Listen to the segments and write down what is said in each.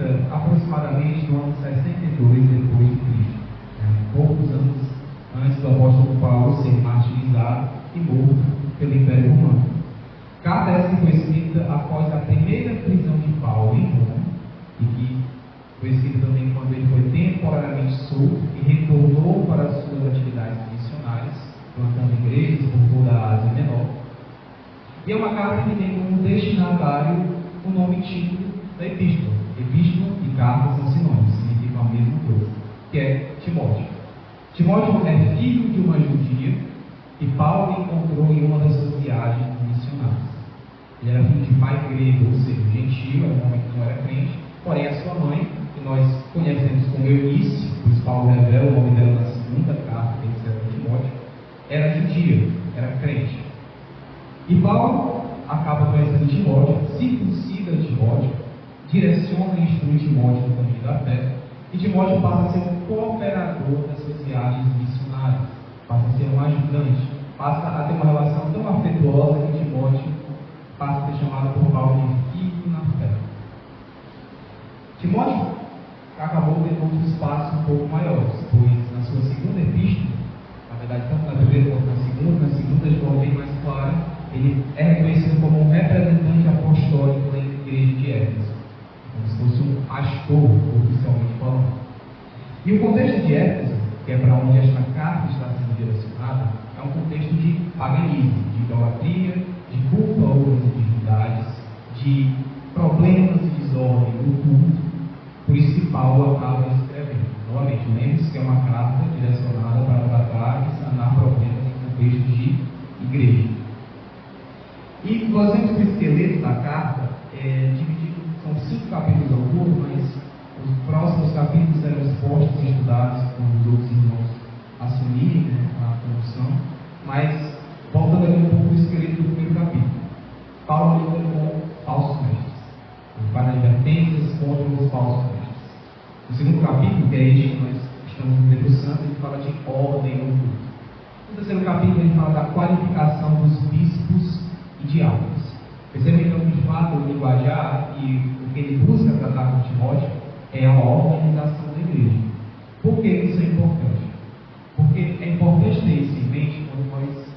escrita aproximadamente no ano 62 depois de Cristo, poucos anos antes do apóstolo Paulo ser martirizado e morto pelo Império Romano. Carta essa foi escrita após a primeira prisão de Paulo em Roma, e que foi escrita também quando ele foi temporariamente solto e retornou para as suas atividades missionárias, plantando igrejas por toda a Ásia Menor. E é uma carta que tem como destinatário o nome e título da epístola. Epístola e carta são sinônimos, significam a mesma coisa, que é Timóteo. Timóteo é filho de uma judia que Paulo encontrou em uma das suas viagens missionárias. Ele era filho de pai grego, ou seja, gentio, era um homem que não era crente, porém a sua mãe, que nós conhecemos como Eunice, pois Paulo revela o nome dela na segunda carta que ele escreve a Timóteo, era judia, era crente. E Paulo acaba conhecendo Timóteo, circuncida Timóteo, direciona e instrui Timóteo no caminho da fé, e Timóteo passa a ser um cooperador das suas viagens missionárias, passa a ser um ajudante, passa a ter uma relação tão afetuosa que Timóteo passa a ser chamado por Paulo de filho na fé. Timóteo acabou tendo outros passos um pouco maiores, pois na sua segunda epístola, na verdade tanto na primeira quanto na segunda de forma bem mais clara, ele é reconhecido como um representante apostólico da igreja de Éfeso, como se fosse um pastor, oficialmente falando. E o contexto de Éfeso, que é para onde esta carta está sendo direcionada, é um contexto de paganismo, de idolatria, de culto a outras divindades, de problemas e desordem no culto. Por isso que Paulo acaba escrevendo. Novamente, lembre-se que é uma carta direcionada para tratar e sanar problemas em contexto de igreja. E nós vemos que o esqueleto da carta é dividido, são 5 capítulos ao todo, mas os próximos capítulos serão expostos e estudados quando os outros irmãos assumirem a condução. Mas, voltando aqui um pouco ao esqueleto do primeiro capítulo, Paulo lida com falsos mestres. Ele faz advertências contra os falsos mestres. No segundo capítulo, que é este que nós estamos no debruçando, ele fala de ordem no culto. No terceiro capítulo, ele fala da qualificação dos bispos e diáconos. Percebem então que, de fato, o linguajar e o que ele busca tratar com Timóteo é a organização da igreja. Por que isso é importante? Porque é importante ter isso em mente quando nós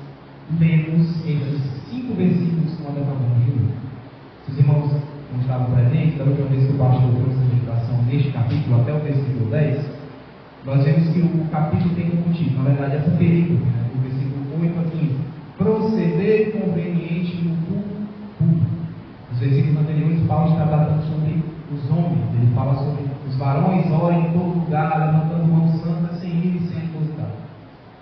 lemos esses 5 versículos que nós acabamos de ler. Se os irmãos não estavam presentes, da última vez que o pastor trouxe a meditação neste capítulo, até o versículo 10, nós vemos que o capítulo tem como título, na verdade, essa perícope, do versículo 8 a 15, proceder conveniente no culto público. Nos versículos anteriores, Paulo está tratando sobre os homens, ele fala sobre os varões orem em todo lugar, levantando mãos santas, sem ir e sem aposentar.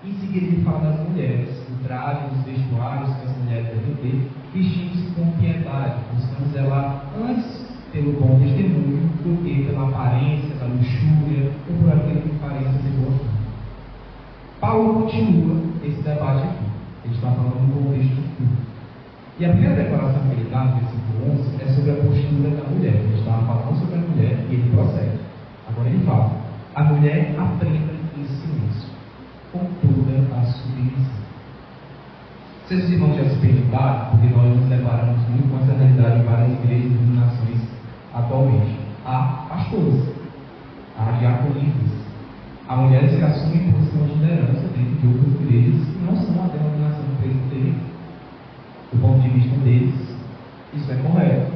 Em seguida, ele fala das mulheres, o traje, os vestuários que as mulheres devem ter, vestindo-se com piedade, buscando zelar antes pelo bom testemunho do que pela aparência, da luxúria ou por aquilo que pareça ser boa. Paulo continua esse debate aqui. Ele está falando no contexto do culto. E a primeira declaração que ele dá no versículo 11 é sobre a postura da mulher. Ele estava falando sobre a mulher e ele prossegue. Agora ele fala: a mulher aprenda em silêncio, com toda a submissão. Vocês irmãos já se perguntaram, porque nós nos deparamos muito com essa realidade em várias igrejas e denominações atualmente. Há pastores, há diaconistas, há mulheres que assumem posição de liderança dentro de outras igrejas que não são a denominação presbiteriana. Do ponto de vista deles, isso é correto.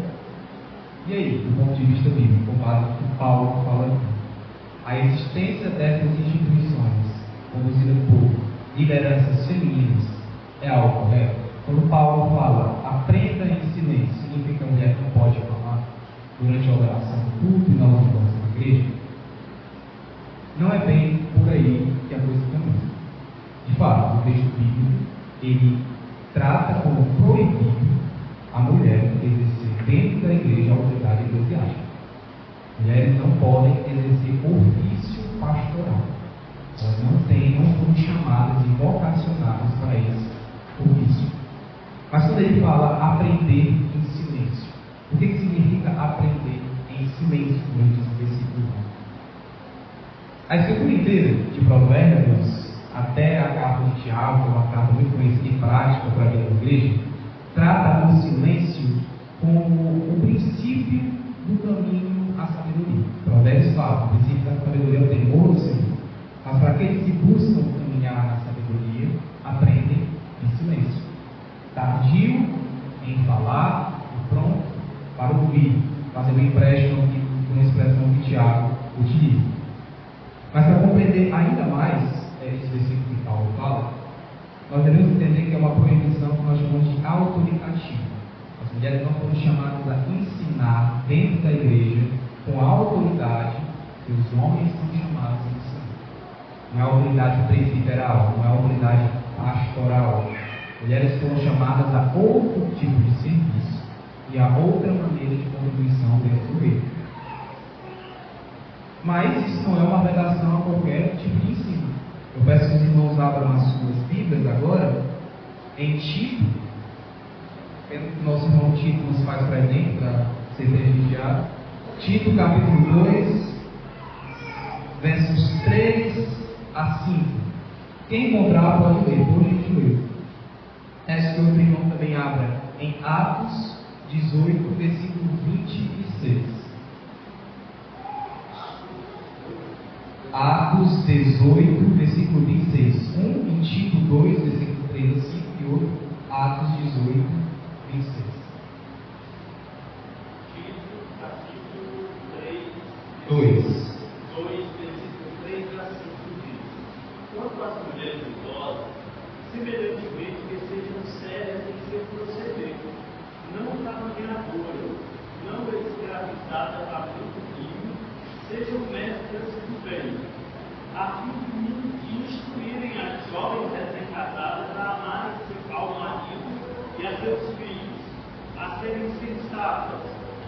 E aí, do ponto de vista bíblico, com base no que Paulo fala aqui, a existência dessas instituições conduzidas por lideranças femininas é algo correto? Quando Paulo fala aprenda em silêncio, significa que a mulher não pode falar durante a oração do culto e na oração da igreja? Não é bem por aí que a coisa caminha. De fato, o texto bíblico, ele trata como proibido a mulher exercer dentro da igreja a autoridade eclesiástica. Mulheres não podem exercer ofício pastoral. Elas não foram chamadas e vocacionadas para esse ofício. Mas quando ele fala aprender em silêncio, o que significa aprender em silêncio, como ele diz no versículo 1? A escritura inteira de Provérbios, até a carta de Tiago, que é uma carta muito conhecida e prática para a vida da igreja, trata o silêncio como o princípio do caminho à sabedoria. sábio. O princípio da sabedoria é o temor do Senhor. Mas para aqueles que buscam caminhar na sabedoria, aprendem em silêncio. Tardio em falar e pronto para ouvir. Fazer o empréstimo aqui de uma expressão que Tiago utiliza. Mas para compreender ainda mais esse versículo que Paulo fala, nós devemos entender que é uma proibição que nós chamamos de autoritativa. As mulheres não foram chamadas a ensinar dentro da igreja com a autoridade que os homens são chamados a ensinar. Não é autoridade presbiteral, não é autoridade pastoral. Mulheres foram chamadas a outro tipo de serviço e a outra maneira de contribuição dentro do reino. Mas isso não é uma pregação a qualquer tipo de ensino. Eu peço que os irmãos abram as suas Bíblias agora em Tito. Nosso irmão Tito nos faz presente para ser prestigiado. Tito capítulo 2, versos 3 a 5. Quem encontrar pode ler, por gentileza. Peço que o outro irmão também abra em Atos 18, versículo 26. Atos 18, versículo 26. Um em Tito 2, versículo 3 a 5 e outro Atos 18, 26. Tito, capítulo 3, 2. versículo 3 a 5 diz: Quanto às mulheres idosas, semelhantemente que sejam sérias em seu proceder, não caluniadoras, não escravizadas a muito vinho, sejam mestras do bem, a fim de instruírem as jovens recém-casadas a amarem ao marido e a seus filhos, a serem sensatas,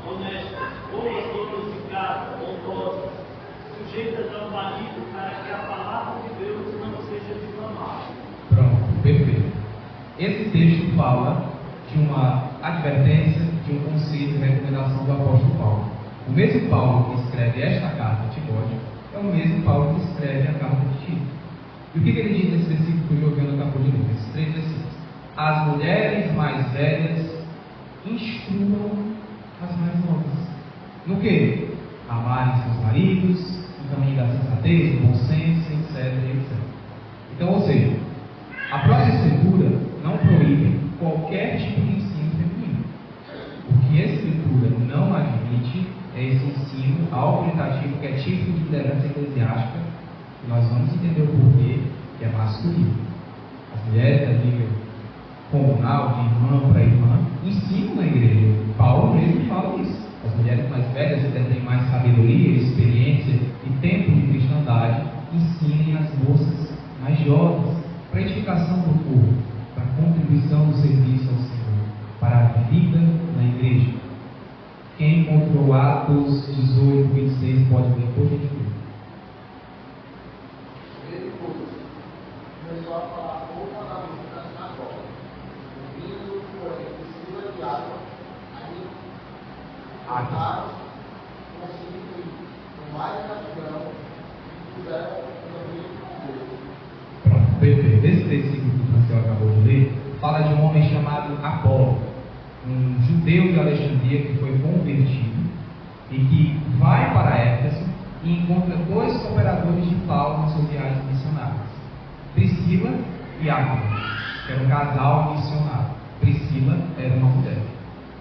honestas, boas donas de casa, bondosas, sujeitas ao marido, para que a palavra de Deus não seja difamada. Pronto, perfeito. Esse texto fala de uma advertência, de um conselho e recomendação do apóstolo Paulo. O mesmo Paulo que escreve esta carta a Timóteo é o mesmo Paulo que escreve a carta de Tito. E o que ele diz nesse versículo que o Giovanni acabou de ler? Esses 3 versículos. As mulheres mais velhas instruam as mais novas. No que? Amarem seus maridos, no caminho da sensatez, do bom senso, etc. Então, ou seja, a própria Escritura não proíbe qualquer tipo de ensino feminino. O que a Escritura não admite é esse ensino autoritativo que é típico de liderança eclesiástica, e nós vamos entender o porquê, que é masculino. As mulheres da liga comunal, de irmã para irmã, ensinam na igreja. Paulo mesmo fala isso. As mulheres mais velhas, que têm mais sabedoria, experiência e tempo de cristandade, ensinem as moças mais jovens para a edificação do povo, para a contribuição do serviço ao Senhor, para a vida na igreja. Quem encontrou Atos 18, 26 pode ler por gentileza. Depois, começou a falar poucamente na sinagoga, ouvindo, porém, Priscila e Áquila, aí cantaram consigo com mais gratidão e puderam também com Deus. Pronto, perfeito. Esse versículo que o Franciel acabou de ler fala de um homem chamado Apolo, um judeu de Alexandria que foi convertido e que vai para Éfeso e encontra 2 cooperadores de Paulo nas suas viagens missionárias, Priscila e Áquila, que era um casal missionário. Priscila era uma mulher.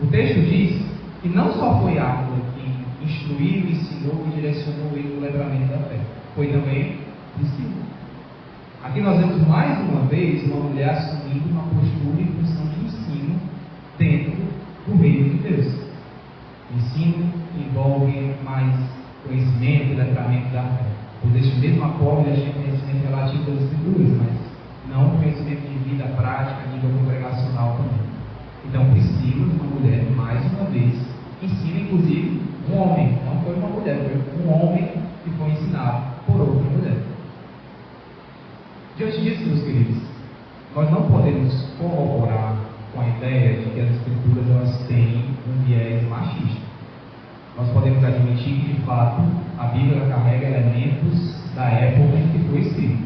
O texto diz que não só foi Áquila que instruiu, ensinou e direcionou ele no letramento da fé, foi também Priscila. Aqui nós vemos mais uma vez uma mulher assumindo uma postura e função de ensino dentro do reino de Deus. O ensino envolve mais conhecimento e letramento da fé. Pois este mesmo Apolo tinha conhecimento relativo das Escrituras, mas não conhecimento de vida prática a nível congregacional também. Então, Priscila, uma mulher, mais uma vez, ensina inclusive um homem, não foi uma mulher, foi um homem que foi ensinado por outra mulher. Diante disso, meus queridos, nós não podemos corroborar com a ideia de que as Escrituras elas têm um viés machista. Nós podemos admitir que, de fato, a Bíblia carrega elementos da época em que foi escrito,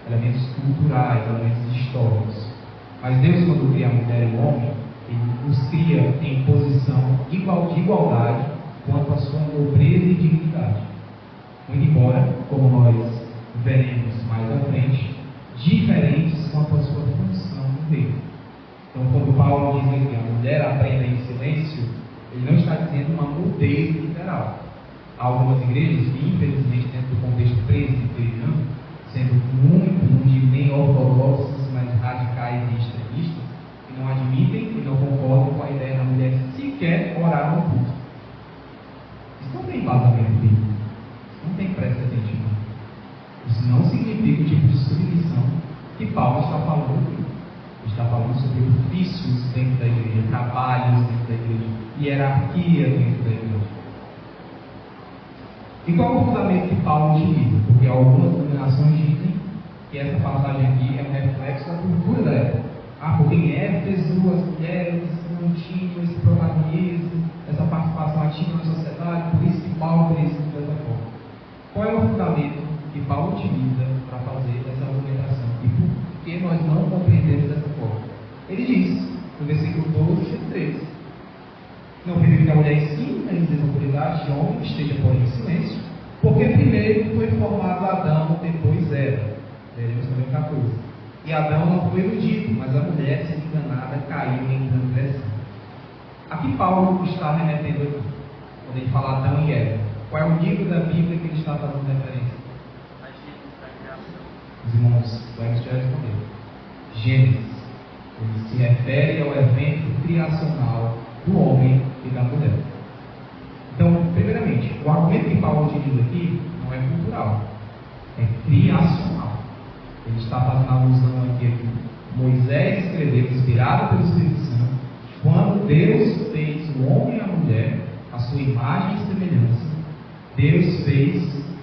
elementos culturais, elementos históricos. Mas Deus, quando cria a mulher e o homem, Ele os cria em posição de igualdade quanto à sua nobreza e dignidade. muito embora, como nós veremos mais à frente, diferentes quanto à sua função no reino. Então, quando Paulo diz que a mulher aprenda em silêncio, ele não está dizendo uma mudez literal. Há algumas igrejas que, infelizmente, dentro do contexto presbiteriano, sendo muito, não digo nem ortodoxos, mas radicais e extremistas, que não admitem e não concordam com a ideia da mulher sequer orar no culto. Isso não tem embasamento bíblico. Isso não tem precedente. Isso não significa o tipo de submissão que Paulo está falando aqui. Ele está falando sobre ofícios dentro da igreja, trabalhos dentro da igreja, hierarquia dentro da igreja. E qual é o fundamento que Paulo utiliza? Porque algumas denominações dizem que essa passagem aqui é um reflexo da cultura da época. Porque em Éfeso as mulheres não tinham esse protagonismo, essa participação ativa na sociedade, por isso que Paulo fez isso dessa forma. Qual é o fundamento que Paulo utiliza para fazer essa argumentação? E por que nós não compreendemos dessa forma? Ele diz, no versículo 12 e 13: não permite que a mulher ensine a desautoridade de homem, esteja porém em silêncio, porque primeiro foi formado Adão, depois Eva. Veremos também 14. E Adão não foi iludido, mas a mulher, sendo enganada, caiu em transgressão. Aqui Paulo está remetendo aqui, quando ele fala Adão e Eva. Qual é o livro da Bíblia que ele está fazendo referência? A Gênesis, da criação. Os irmãos, o Alex já respondeu. Gênesis. Ele se refere ao evento criacional do homem e da mulher. Então, primeiramente, o argumento que Paulo utiliza aqui não é cultural, é criacional. Ele está fazendo alusão aqui a que Moisés escreveu, inspirado pelo Espírito Santo, quando Deus fez o homem e a mulher, a sua imagem e semelhança, Deus fez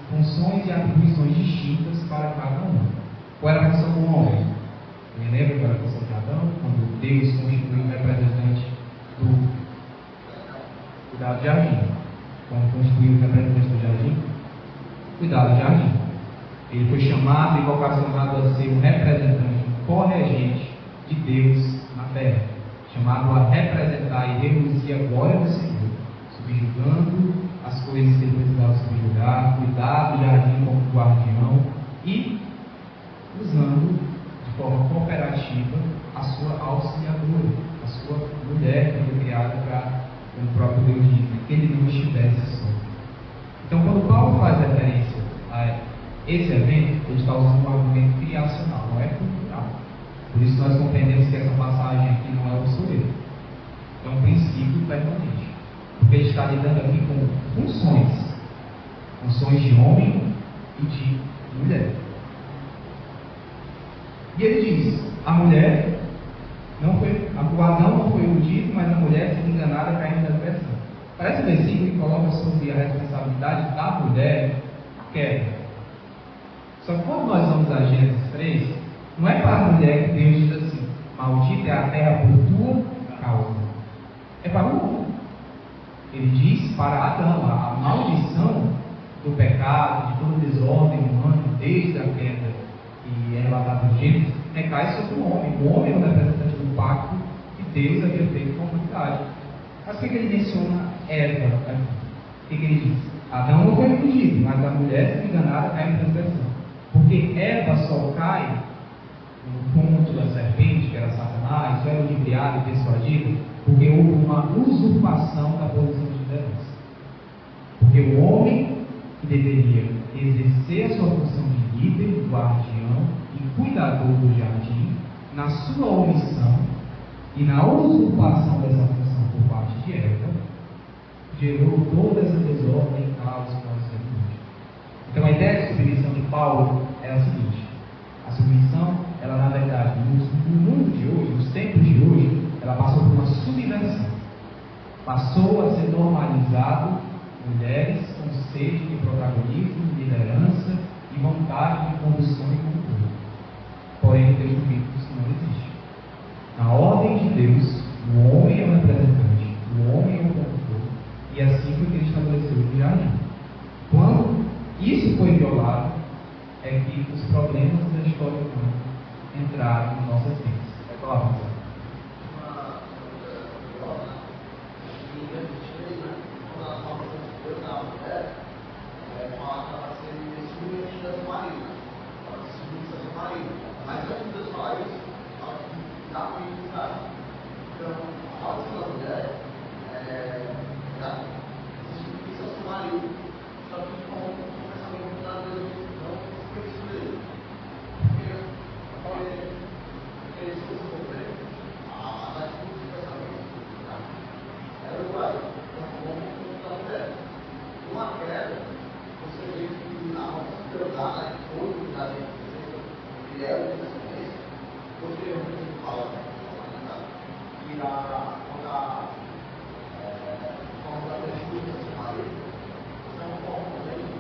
funções e atribuições distintas para cada um. Qual era a função do homem? Me lembra qual era a função de Adão? Quando Deus constituiu o representante do cuidado do jardim. Quando constituiu o representante do jardim, cuidado do jardim. Ele foi chamado e vocacionado a ser um representante, um corregente de Deus na terra, chamado a representar e reluzir a glória do Senhor, subjugando as coisas que ele precisava subjugar, cuidar do jardim como guardião e usando de forma cooperativa a sua auxiliadora, a sua mulher que foi criada para, como o próprio Deus diz, que ele não estivesse só. Então, quando Paulo faz referência a esse evento, ele está usando um argumento criacional, não é cultural. Por isso nós compreendemos que essa passagem aqui não é obsoleta. É um princípio permanente. Porque ele está lidando aqui com funções de homem e de mulher. E ele diz, a mulher não foi, o Adão não foi iludido, mas a mulher, sendo enganada, caiu na transgressão. Parece um versículo que coloca sobre a responsabilidade da mulher queda. Só que quando nós vamos a Gênesis 3, não é para a mulher que Deus diz assim, maldita é a terra por tua causa. É para o homem. Ele diz para Adão, a maldição do pecado, de toda desordem humana, desde a queda que é relatada em Gênesis, recai sobre o homem. O homem é o representante do pacto que Deus havia feito com a humanidade. Mas por que ele menciona Eva aqui? O que ele diz? Adão não foi iludido, mas a mulher, se enganada, cai em transgressão. Porque Eva só cai no ponto da serpente, que era Satanás, só era ludibriada e persuadida, porque houve uma usurpação da posição de liderança. Porque o homem que deveria exercer a sua função de líder, guardião e cuidador do jardim, na sua omissão e na usurpação dessa função por parte de Eva, gerou toda essa desordem e caos que nós vemos hoje. Então a ideia de submissão de Paulo é a seguinte: a submissão, ela na verdade, no mundo de hoje, nos tempos de hoje, ela passou por uma subversão. Passou a ser normalizado mulheres com sede de protagonismo, liderança e vontade de condução e controle. Porém, Deus bíblico isso não existe. Na ordem de Deus, o homem é o representante, o homem é o condutor, e assim foi que ele estabeleceu o jardim. Quando isso foi violado, é que os problemas da história humana entraram em nossas vidas. Vai falar, Marcelo. Uma marido. Só que com o pensamento da Deus, não foi isso dele. Porque eles se desenvolveram a atitude de pensamento. Era igual, como a mulher. Uma queda, você vê que a hospitalidade, a esposa da gente, que é o pensamento, você fala que quando a atitude do seu marido, você é uma forma também de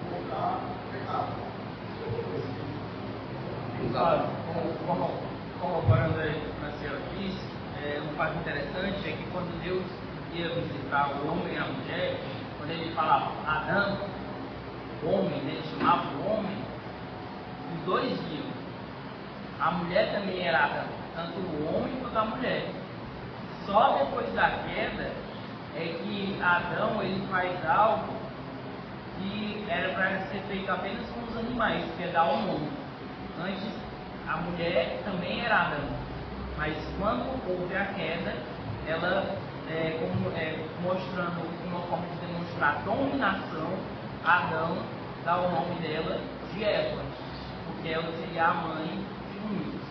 mostrar pecado. Claro, como o André Marcelo disse, um fato interessante é que quando Deus ia visitar o homem e a mulher, quando ele falava Adão, o homem, né, ele chamava o homem, os dois iam. A mulher também era Adão, tanto o homem quanto a mulher. Só depois da queda é que Adão ele faz algo que era para ser feito apenas com os animais, que é dar um nome. Antes, a mulher também era Adão, mas quando houve a queda, ela, mostrando uma forma de demonstrar dominação, Adão dá o nome dela de Eva, porque ela seria a mãe de muitos.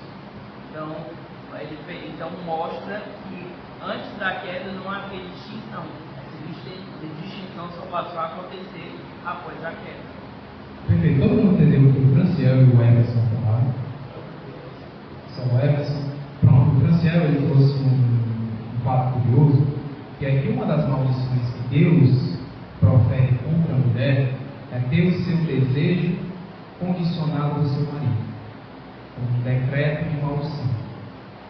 Então mostra que antes da queda não havia distinção. Essa distinção só passou a acontecer após a queda. Perfeito. Todo mundo entendeu o que o Franciel e o Emerson falaram? São o Emerson. Pronto, o Franciel ele trouxe um fato curioso, que é que uma das maldições que Deus profere contra a mulher é ter o seu desejo condicionado ao seu marido, como um decreto de maldição.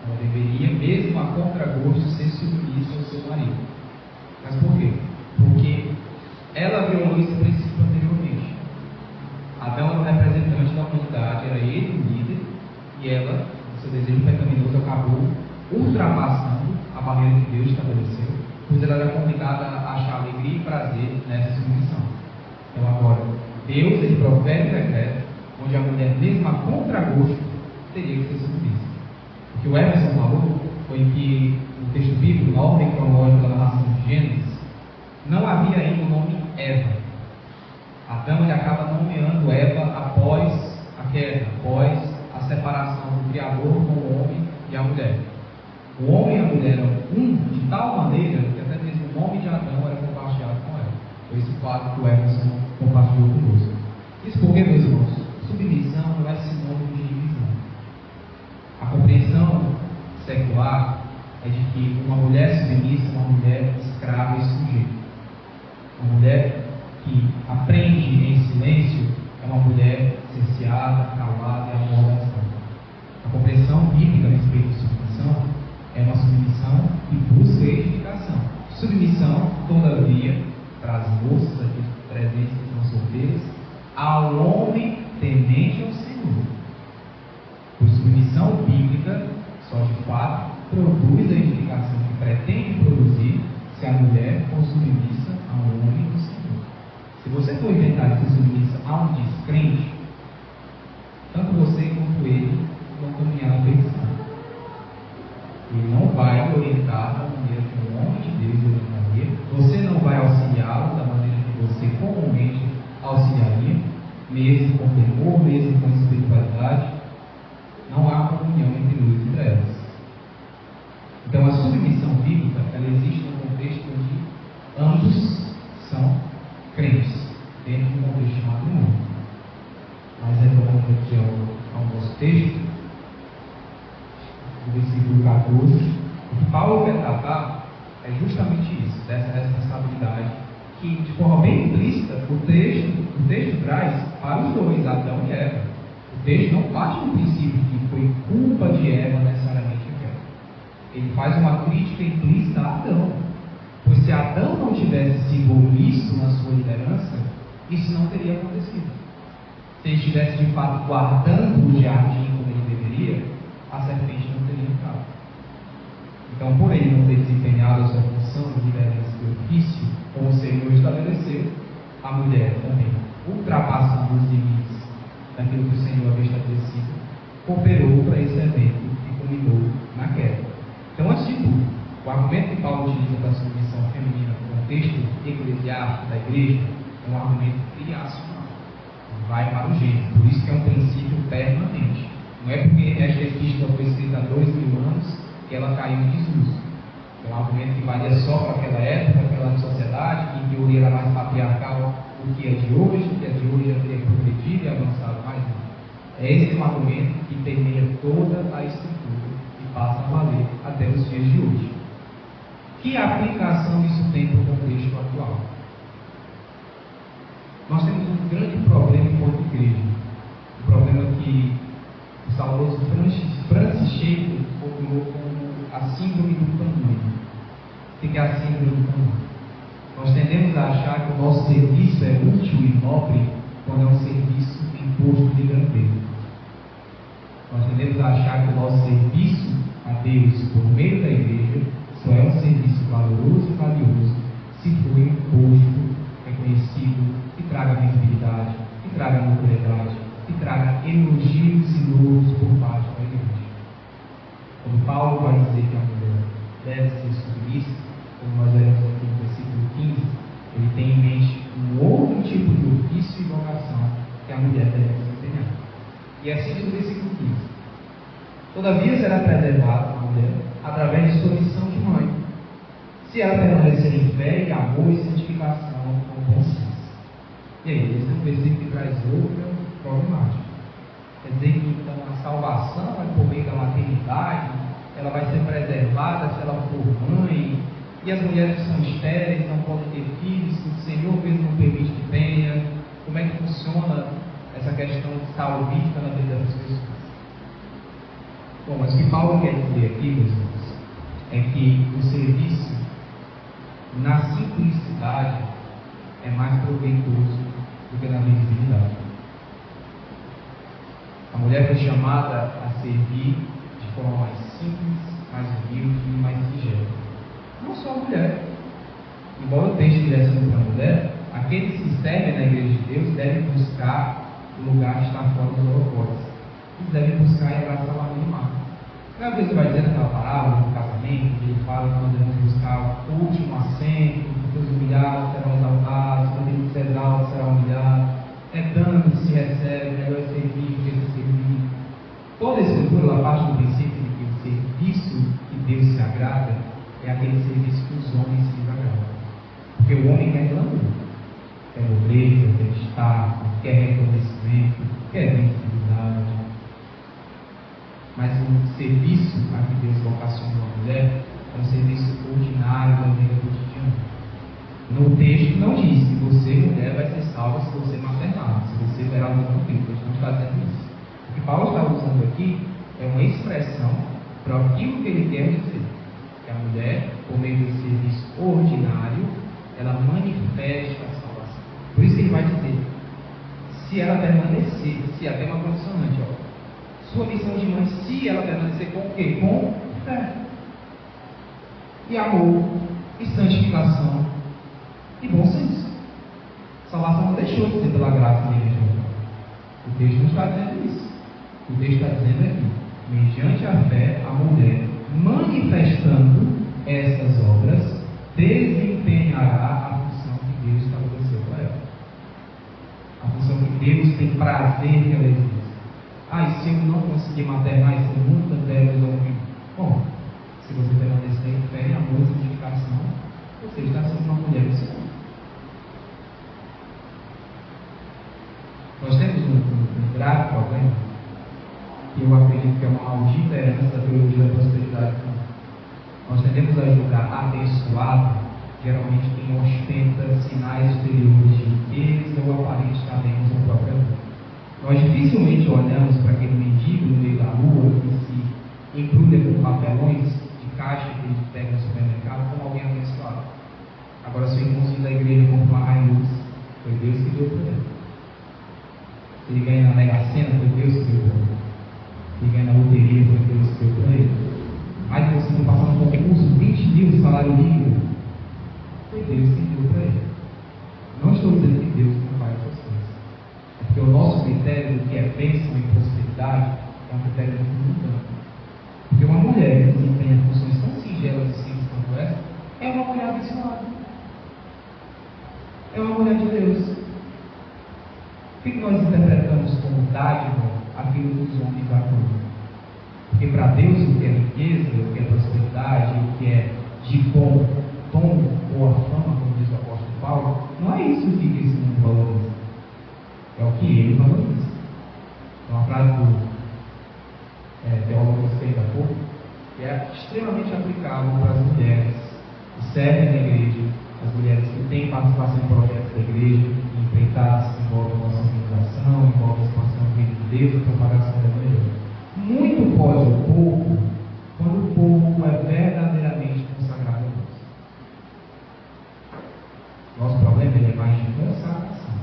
Ela deveria, mesmo a contragosto, ser submissa ao seu marido. Mas por quê? Porque ela violou esse princípio anteriormente. Adão era o representante da humanidade, era ele o líder, e ela, o seu desejo pecaminoso, acabou ultrapassando a barreira que Deus estabeleceu, pois ela era convidada a achar alegria e prazer nessa submissão. Então agora, Deus ele profere um decreto onde a mulher, mesmo a contragosto, teria que ser submissa. O que o Emerson falou foi que no texto bíblico, na ordem cronológica da narração de Gênesis, não havia ainda o nome Eva. Adão ele acaba nomeando Eva após a queda, após a separação do Criador com o homem e a mulher. O homem e a mulher eram um de tal maneira que até mesmo o nome de Adão era compartilhado com ela. Foi esse fato que o Emerson compartilhou conosco. Isso porque, meus irmãos, submissão não é sinônimo de divisão. A compreensão secular é de que uma mulher submissa é uma mulher escrava e sujeita. Uma mulher que aprende em silêncio é uma mulher cerceada, calada e amorosa. A compreensão bíblica a respeito de submissão é uma submissão que busca edificação. Submissão, todavia, para as moças aqui presentes que são solteiras, ao homem temente ao Senhor. Por submissão bíblica, só de fato, produz a edificação que pretende produzir se a mulher for submissa ao homem do Senhor. Se você for inventar ser submissa a um descrente, tanto você quanto ele vão caminhar na perdição. Ele não vai orientar da maneira que um homem de Deus orientaria, você não vai auxiliá-lo da maneira que você comumente auxiliaria, mesmo com temor, mesmo com espiritualidade. Não há comunhão entre luz e trevas. Então a submissão bíblica ela existe no contexto onde ambos são crentes, dentro de um contexto chamado mundo. Mas retomando aqui ao nosso texto, no versículo 14, o que Paulo quer tratar é justamente isso, dessa responsabilidade que, de forma bem implícita, o texto traz para os dois, Adão e Eva. O texto não parte do princípio que foi culpa de Eva necessariamente a queda. Ele faz uma crítica implícita a Adão. Pois se Adão não tivesse sido omisso na sua liderança, isso não teria acontecido. Se ele estivesse de fato guardando o jardim como ele deveria, a serpente não teria entrado. Então, por ele não ter desempenhado a sua função de liderança de ofício, como o Senhor estabeleceu, a mulher também, ultrapassando os limites daquilo que o Senhor havia estabelecido, cooperou para esse evento e culminou na queda. Então, antes de tudo, o argumento que Paulo utiliza para a submissão feminina no contexto eclesiástico da igreja é um argumento criacional. Vai para o Gênesis. Por isso que é um princípio permanente. Não é porque esta epístola foi escrita há 2000 anos que ela caiu em desuso. É um argumento que valia só para aquela época, aquela sociedade, que em teoria era mais patriarcal do que é de hoje, que é de hoje já teria progredido e avançado mais. É esse um argumento que permeia toda a Escritura e passa a valer até os dias de hoje. Que aplicação isso tem para o contexto atual? Nós temos um grande problema enquanto igreja. Um problema que o saudoso Francis Schaeffer formulou como a síndrome do tamanho. O que é a síndrome do tamanho? Nós tendemos a achar que o nosso serviço é útil e nobre quando é um serviço imposto de grandeza. Nós tendemos a achar que o nosso serviço a Deus por meio da igreja só é um serviço valoroso e valioso se for imposto, reconhecido, que traga visibilidade, que traga notoriedade, que traga elogios e louros por parte da igreja. Quando Paulo vai dizer que a mulher deve ser submissa, como nós veremos aqui no versículo 15, ele tem em mente um outro tipo de ofício e vocação que a mulher deve desempenhar. E assim diz o versículo 15: todavia será preservada a mulher através de sua missão de mãe, se ela permanecer em fé e amor e santificação com bom senso. E aí, esse é um versículo que traz outra problemática. Quer dizer que então a salvação vai por meio da maternidade, ela vai ser preservada se ela for mãe, e as mulheres que são estéreis não podem ter filhos, que o Senhor mesmo não permite que tenha. Como é que funciona essa questão salvífica na vida das pessoas? Bom, mas o que Paulo quer dizer aqui, meus irmãos, é que o serviço na simplicidade é mais proveitoso do que na visibilidade. A mulher foi chamada a servir de forma mais simples, mais humilde e mais singela. Não só a mulher. Embora o texto estivesse sendo para a mulher, aqueles que servem na igreja de Deus devem buscar o lugar que está fora dos holofotes. Eles devem buscar e abraçar a minimar. Cada vez que vai dizer naquela parábola do casamento, ele fala que nós devemos buscar o último assento, porque os humilhados serão exaltados, quando ele se exalta será humilhado. É dando que se recebe, melhor é servir do que ser servido. Toda a Escritura ela parte do princípio de que o serviço que Deus se agrada é aquele serviço que os homens se agradam. Porque o homem quer glamour, quer nobreza, quer destaque, quer reconhecimento, quer visibilidade. Mas o serviço a que Deus vocacionou a mulher é um serviço ordinário da vida cotidiana. No texto não diz que você, mulher, vai ser salva se você maternar, se você verá o seu filho. Ele não está dizendo isso. O que Paulo está usando aqui é uma expressão para aquilo que ele quer dizer. Que a mulher, por meio do serviço ordinário, ela manifesta a salvação. Por isso que ele vai dizer, se ela permanecer, se até uma condicionante, sua missão de mãe, se ela permanecer com o quê? Com fé, e amor, e santificação, e bom senso. Salvação não deixou de ser pela graça da igreja. O texto não está dizendo isso. O texto está dizendo aqui, mediante a fé, a mulher, manifestando essas obras, desempenhará a função que Deus estabeleceu para ela. A função que Deus tem prazer que ela exerça. E se eu não conseguir maternar, isso nunca deve resolver. Bom, se você permanecer em fé e amor e santificação, você está sendo uma mulher do Senhor. Nós temos um grave problema, que eu acredito que é uma maldita herança da teologia da prosperidade. Nós tendemos a julgar abençoado geralmente quem ostenta sinais exteriores de riqueza ou aparente talento no próprio vida. Nós dificilmente olhamos para aquele mendigo no meio da rua que se embrulha com papelões de caixa que ele pega no supermercado como alguém abençoado. Agora, se o irmãozinho da igreja compra uma Hilux, foi Deus que deu para ele. Se ele ganha na Mega Sena, foi Deus que deu para ele. Se ele ganha na loteria, foi Deus que deu para ele. Aí você não passar no concurso, 20 mil de salário mínimo, foi Deus que deu para ele. Não estou dizendo que Deus não faz essas coisas. É porque o nosso critério do que é bênção e prosperidade é um critério muito mudante. Porque uma mulher que desempenha funções tão singelas e simples quanto essa, é uma mulher abençoada. é uma mulher de Deus. Por que nós interpretamos como dádiva aquilo que os homens acusam? Porque para Deus o que é riqueza, o que é prosperidade, o que é de bom tom ou a fama, como diz o apóstolo Paulo, não é isso que esse mundo valoriza. É o que ele valoriza. É uma frase do teólogo que fez há pouco, que é extremamente aplicável para as mulheres que servem na igreja, as mulheres que têm participação em projetos da igreja, empreitadas que envolvem a nossa organização, envolvem a expansão do reino de Deus, a propagação da igreja. Muito pode o pouco, quando o pouco é verdadeiramente consagrado a Deus. Nosso problema é mais de consagração.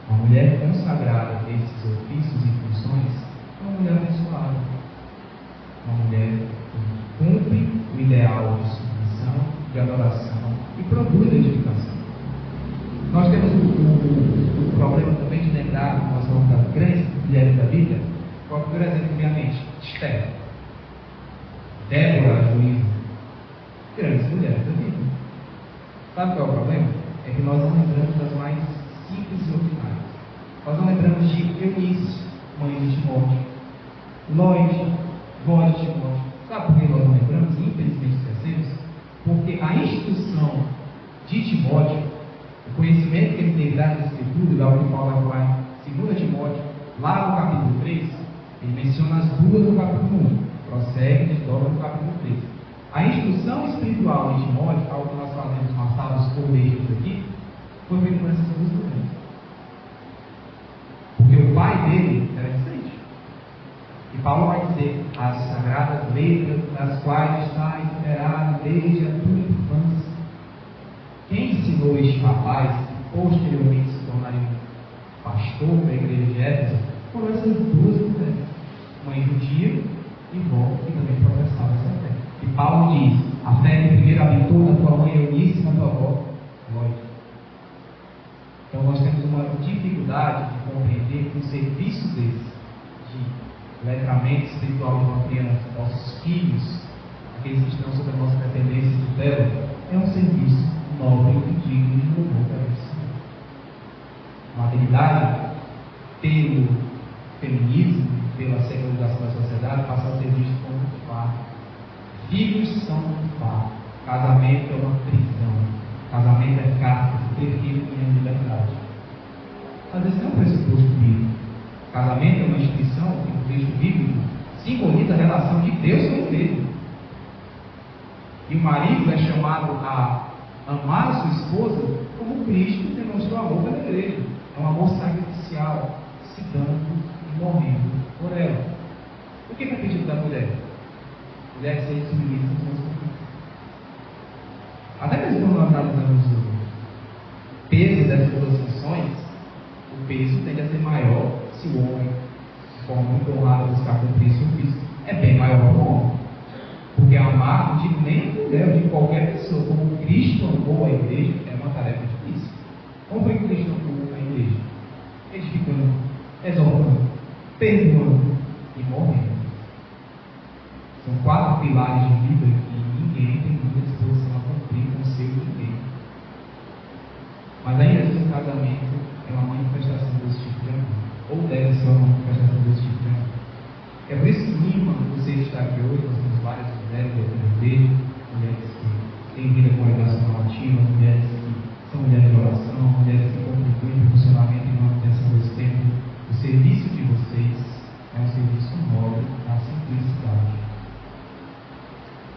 Uma mulher consagrada a esses ofícios e funções é uma mulher abençoada. Uma mulher que cumpre o ideal de submissão, de adoração e produz edificação. Nós temos o problema também de lembrar, nós somos das grandes mulheres da Bíblia. Qual é o primeiro exemplo que vem à mente? Esther, Débora, juíza, grandes mulheres da Bíblia. Sabe qual é o problema? É que nós não lembramos das mais simples e ordinárias. Nós não lembramos de Eunice, mãe de Timóteo, Loide, vó de Timóteo. Sabe por que nós não lembramos? Infelizmente esquecemos. Porque a instrução de Timóteo, o conhecimento que ele teve das Escrituras, da que Paulo vai falar em 2 Timóteo, lá no capítulo 3, ele menciona as duas no capítulo 1, prossegue e desdobra no capítulo 3. A instrução espiritual de Timóteo, algo que nós fazemos nos sábados correios aqui, foi feito por essas duas mulheres. Porque o pai dele era crente. E Paulo vai dizer, as sagradas letras das quais está inteirado desde a tua infância. Quem ensinou este rapaz, que posteriormente se tornaria um pastor da igreja de Éfeso, foram essas duas mulheres, mãe judia e vó, que também professava essa fé. E Paulo diz, a fé que primeiro habitou na tua mãe Eunice e na tua avó, Loide. Então nós temos uma dificuldade de compreender que um serviço desse, de letramento espiritual de uma criança, nossos filhos, aqueles que estão sob a nossa dependência e tutela, é um serviço nobre e digno de louvor para Deus. Maternidade, pelo feminismo, pela secularização da sociedade, passa a ser visto como um fardo. Filhos são um fardo. Casamento é uma prisão. Casamento é cárcere. Prefiro minha liberdade. Às vezes não é um pressuposto bíblico. Casamento é uma instituição que no texto bíblico simboliza a relação de Deus com o filho. E o marido é chamado a amar a sua esposa como Cristo demonstrou amor pela igreja. É um amor sacrificial, se dando e morrendo por ela. O que é pedido da mulher? A mulher ser submissa aos seus maridos. Até mesmo quando nós analisamos o peso dessas duas funções, o peso tende a ser maior se o homem, de forma muito honrada, buscar cumprir seu ofício. É bem maior para o homem. Porque amar, não digo nem a mulher, eu digo qualquer pessoa, como Cristo amou a igreja, é uma tarefa difícil. Como foi que Cristo amou a igreja? Edificando, exortando, perdoando e morrendo. São 4 pilares de vida que ninguém tem muita disposição a cumprir com o seu ninguém. Mas ainda assim, o casamento é uma manifestação desse tipo de amor. Ou deve ser uma manifestação desse tipo de amor. É por isso que anima você estar aqui hoje. Nós temos várias mulheres aqui na igreja, mulheres que têm vida congregacional ativa, mulheres que são mulheres de oração, mulheres que contribuem para o funcionamento e manutenção desse templo. O serviço de vocês é um serviço nobre da simplicidade.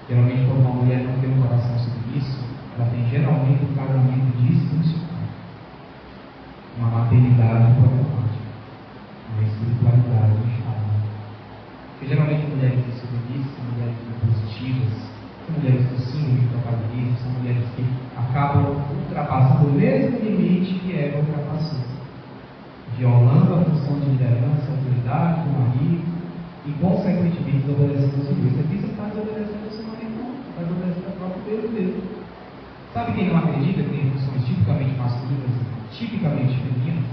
Geralmente, quando uma mulher não tem um coração submisso, ela tem geralmente um casamento disfuncional, uma maternidade problemática, uma espiritualidade instável. Porque geralmente mulheres submissas são mulheres positivas, são mulheres do síndrome de protagonismo, são mulheres que acabam ultrapassando o mesmo limite que Eva ultrapassou, violando a função de liderança, autoridade do marido e, consequentemente, desobedecendo ao Senhor. Isso aqui você está desobedecendo ao seu marido, não, está desobedecendo ao próprio Deus mesmo. Sabe quem não acredita que tem funções tipicamente masculinas e tipicamente femininas?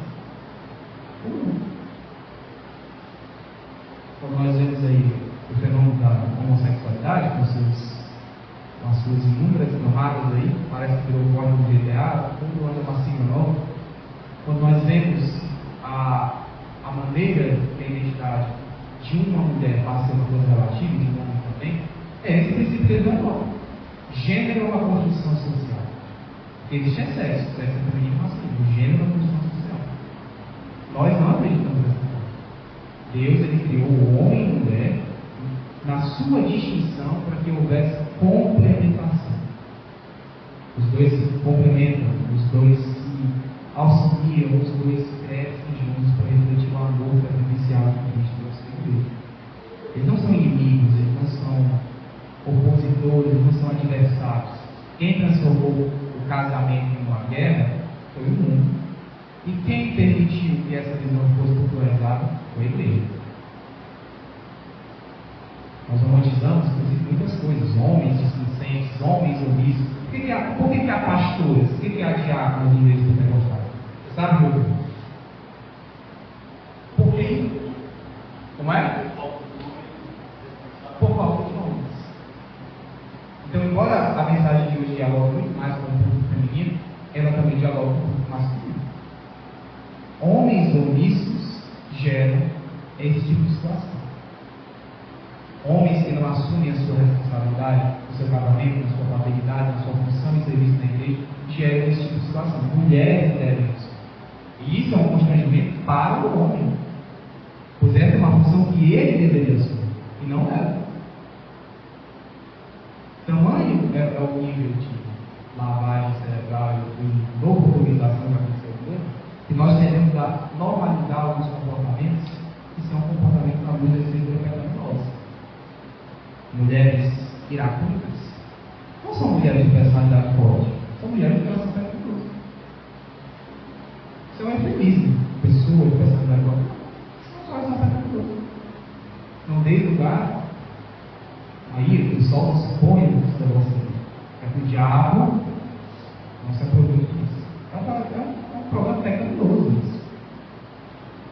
Quando nós vemos aí o fenômeno da homossexualidade, com as suas inúmeras camadas aí, parece que virou código do GTA, quando anda uma sigla nova, quando nós vemos a maneira que a identidade de uma mulher passa a ser uma coisa relativa, e de um homem também, é esse princípio que ele vai falar. Gênero é uma construção social. Porque existe sexo feminino e masculino. O gênero é uma construção social. Nós não acreditamos nessa coisa. Deus, ele criou o homem e a mulher na sua distinção para que houvesse complementação. Os dois se complementam, os dois se auxiliam, os dois crescem juntos para refletir o amor sacrificial que Cristo nos deu. Eles não são inimigos, eles não são opositores, eles não são adversários. Quem transformou o casamento em uma guerra foi o mundo. E quem permitiu que essa visão fosse popularizada foi a igreja. Nós romantizamos, inclusive, muitas coisas. Homens displicentes, homens omissos. Por que há pastores? Por que há diáconos em igrejas pentecostais? Você sabe, meu Deus? Por quê? Como é? Por falta de homens. Então, embora a mensagem de hoje dialogue muito mais com o público feminino, ela também dialoga com o público masculino. Homens omissos geram esse tipo de situação. Homens que não assumem a sua responsabilidade, no seu casamento, na sua paternidade, na sua função e serviço na igreja, geram esse tipo de situação. Mulheres devem isso. E isso é um constrangimento para o homem. Pois essa é uma função que ele deveria assumir, e não ela. Tamanho é o nível de lavagem cerebral e novopolização que aconteceu no mundo, que nós devemos normalizar alguns comportamentos que são comportamentos na muitas vezes pecaminosos. Mulheres iracundas não são mulheres de personalidade forte, são mulheres de coração pecaminoso. Isso é um eufemismo. Pessoas de personalidade forte são só pecaminoso. Não dê lugar. Aí o sol não se põe no que você. É que o diabo não se aproveita disso. É um problema pecaminoso isso.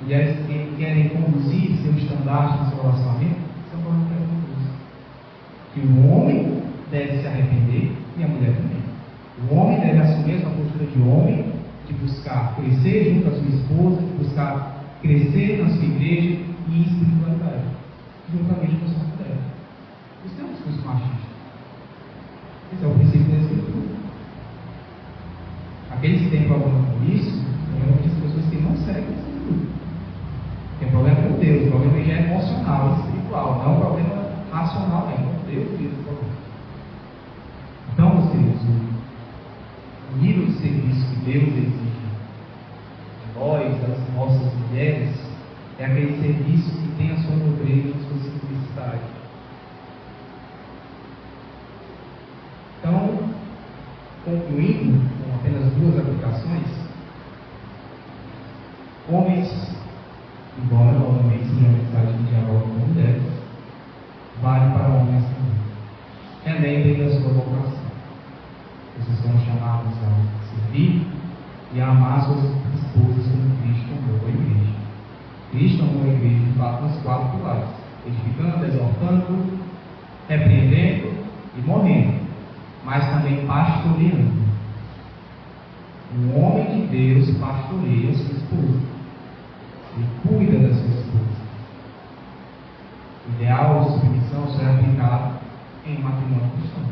Mulheres que querem conduzir seu estandarte no seu relacionamento, isso é um problema pecaminoso. Que o homem deve se arrepender e a mulher também. O homem deve assumir essa postura de homem, de buscar crescer junto à sua esposa, de buscar crescer na sua igreja e em espiritualidade, juntamente com a sua mulher. Isso não é um discurso machista. Esse é o princípio da Escritura. Aqueles que têm problema com isso, são as pessoas que não seguem a Escritura. Tem problema com Deus, o problema já é emocional, espiritual, não é um problema racional, é. Deus fez o problema. Então, meus queridos, o nível de serviço que Deus exige de nós, das nossas mulheres, é aquele serviço que tem a sua nobreza, a sua simplicidade. Então, concluindo com apenas duas aplicações, homens, embora novamente seja uma mensagem de diálogo com mulheres, vale para homens também. Lembrem da sua vocação. Vocês são chamados a servir e a amar suas esposas como Cristo amou a igreja. Cristo amou a igreja, de fato, nos 4 pilares: edificando, exortando, repreendendo e morrendo, mas também pastoreando. O homem de Deus pastoreia a sua esposa e cuida da sua esposa. O ideal de submissão só é aplicado em matrimônio cristão.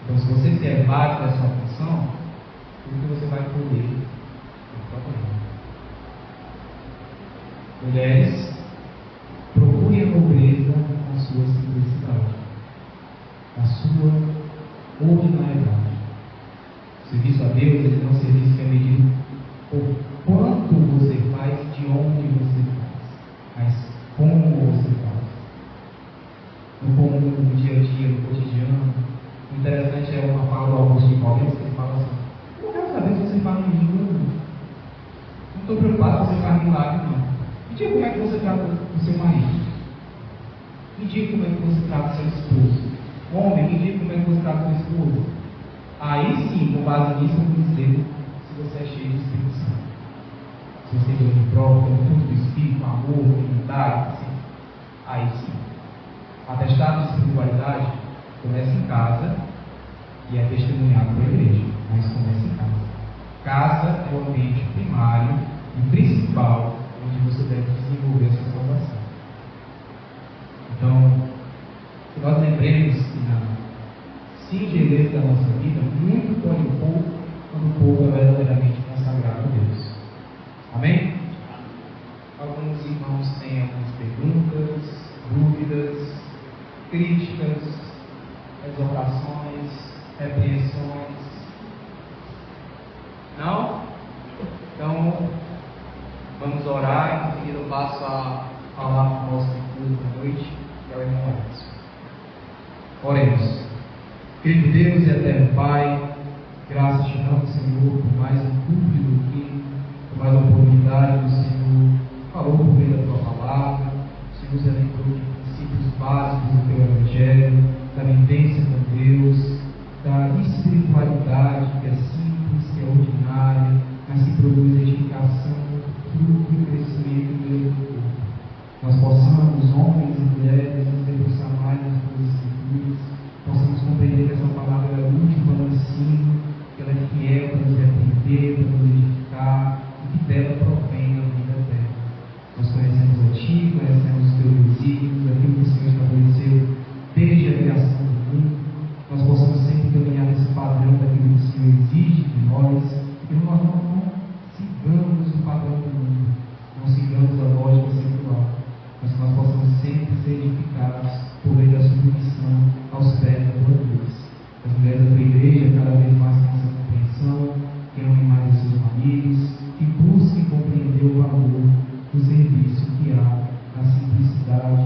Então, se você se evade da sua função, tudo que você vai colher é problema. Mulheres, procurem a nobreza na sua simplicidade, na sua ordinariedade. O serviço a Deus, ele não é um serviço que é medido por quanto você faz, de onde você faz, mas como você faz. No comum, no dia a dia, no cotidiano. O interessante é uma fala do Augusto de Paulo, que ele fala assim: eu quero saber se você faz em língua. Não estou preocupado se você faz milagre, não. Me diga como é que você trata o seu marido. Me diga como é que você trata o seu esposo. Homem, me diga como é que você trata a sua esposa. Aí sim, com base nisso, eu vou dizer se você é cheio de Espírito Santo. Se você é de prova, tem fruto do Espírito, amor, dignidade, assim. Aí sim. Atestado de espiritualidade começa em casa e é testemunhado pela igreja, mas começa em casa. Casa é o ambiente primário e principal onde você deve desenvolver a sua salvação. Então, que nós lembremos que na singeleza da nossa vida, muito pode o pouco quando o povo é verdadeiramente consagrado a Deus. Amém? Alguns irmãos têm algumas perguntas, dúvidas, críticas, exortações, repreensões. Não? Então, vamos orar. Em seguida eu passo a falar com o nosso culto da noite, que é o irmão Edson. Oremos. Querido Deus e eterno Pai, graças te damos, Senhor, por mais um culto de doutrina, por mais uma oportunidade do Senhor falou por meio da tua palavra. O Senhor nos lembrou de princípios básicos do teu Evangelho, da vivência com Deus, da espiritualidade que é simples, que é ordinária, mas que produz edificação, fruto e crescimento em Deus do corpo. Nós possamos, homens e mulheres, nos debruçar mais nas tuas escrituras, possamos compreender que essa palavra é útil para o ensino, que ela é fiel para nos repreender, para nos edificar, e que dela provém a vida eterna. Nós conhecemos a Ti, conhecemos os Teus desígnios, aquilo que o Senhor estabeleceu desde a criação do mundo. Nós possamos sempre caminhar nesse padrão daquilo que o Senhor exige de nós, e nós não sigamos o padrão do mundo, não sigamos a lógica secular, mas que nós possamos sempre ser edificados por meio da submissão aos pés da tua cruz. As mulheres da tua igreja cada vez mais têm essa compreensão, que amem mais os seus maridos, que busquem compreender o valor do serviço que há na simplicidade